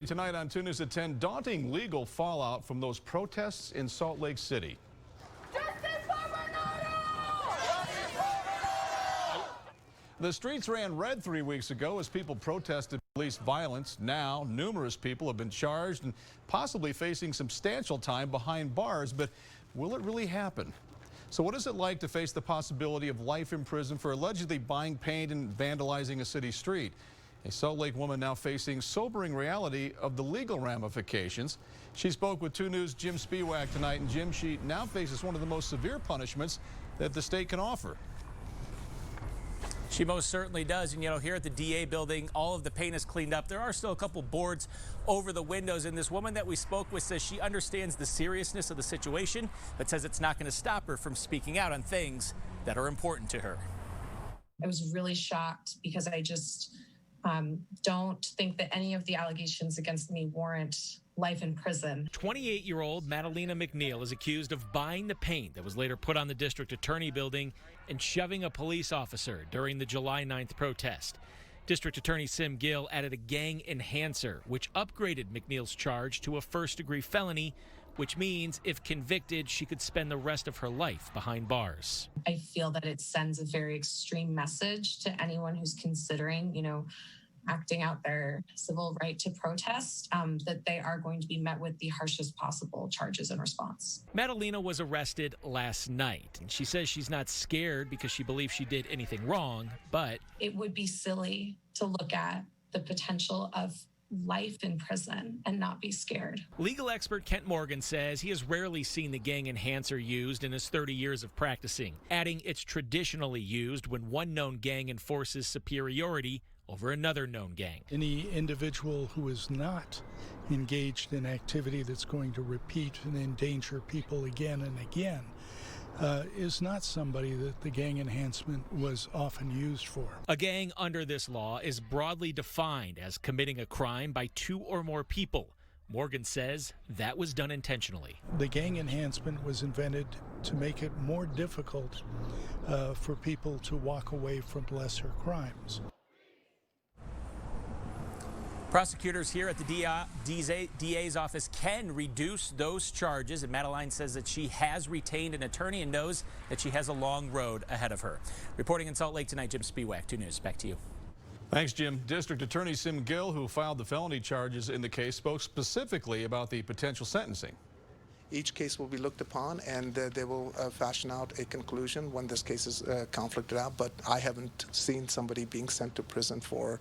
Tonight on 2 News at 10, daunting legal fallout from those protests in Salt Lake City. Justice for Bernardo! The streets ran red 3 weeks ago as people protested police violence. Now, numerous people have been charged and possibly facing substantial time behind bars. But will it really happen? So what is it like to face the possibility of life in prison for allegedly buying paint and vandalizing a city street? A Salt Lake woman now facing sobering reality of the legal ramifications. She spoke with 2 News' Jim Spiewak tonight, and Jim, she now faces one of the most severe punishments that the state can offer. She most certainly does. And, you know, here at the DA building, all of the paint is cleaned up. There are still a couple boards over the windows. And this woman that we spoke with says she understands the seriousness of the situation, but says it's not going to stop her from speaking out on things that are important to her. I was really shocked because I just don't think that any of the allegations against me warrant life in prison. 28-year-old Madalena McNeil is accused of buying the paint that was later put on the district attorney building and shoving a police officer during the July 9th protest. District Attorney Sim Gill added a gang enhancer, which upgraded McNeil's charge to a first-degree felony, which means if convicted, she could spend the rest of her life behind bars. I feel that it sends a very extreme message to anyone who's considering, acting out their civil right to protest, that they are going to be met with the harshest possible charges in response. Madalena was arrested last night, and she says she's not scared because she believes she did anything wrong, but it would be silly to look at the potential of life in prison and not be scared. Legal expert Kent Morgan says he has rarely seen the gang enhancer used in his 30 years of practicing, adding it's traditionally used when one known gang enforces superiority over another known gang. Any individual who is not engaged in activity that's going to repeat and endanger people again and again is not somebody that the gang enhancement was often used for. A gang under this law is broadly defined as committing a crime by 2 or more people. Morgan says that was done intentionally. The gang enhancement was invented to make it more difficult for people to walk away from lesser crimes. Prosecutors here at the DA's office can reduce those charges, and Madalena says that she has retained an attorney and knows that she has a long road ahead of her. Reporting in Salt Lake tonight, Jim Spiewak, 2 News. Back to you. Thanks, Jim. District Attorney Sim Gill, who filed the felony charges in the case, spoke specifically about the potential sentencing. Each case will be looked upon, and they will fashion out a conclusion when this case is conflicted out. But I haven't seen somebody being sent to prison for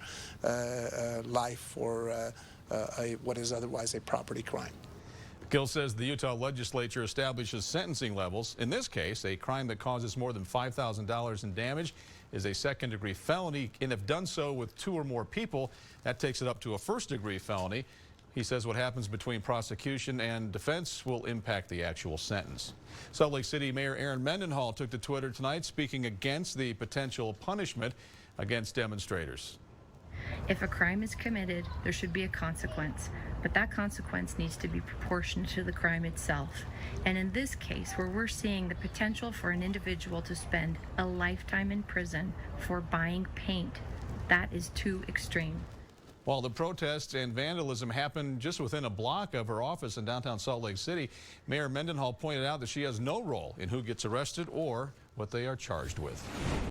life for what is otherwise a property crime. Gill says the Utah legislature establishes sentencing levels. In this case, a crime that causes more than $5,000 in damage is a second-degree felony, and if done so with 2 or more people, that takes it up to a first-degree felony. He says what happens between prosecution and defense will impact the actual sentence. Salt Lake City Mayor Erin Mendenhall took to Twitter tonight speaking against the potential punishment against demonstrators. If a crime is committed, there should be a consequence, but that consequence needs to be proportionate to the crime itself. And in this case, where we're seeing the potential for an individual to spend a lifetime in prison for buying paint, that is too extreme. While the protests and vandalism happened just within a block of her office in downtown Salt Lake City, Mayor Mendenhall pointed out that she has no role in who gets arrested or what they are charged with.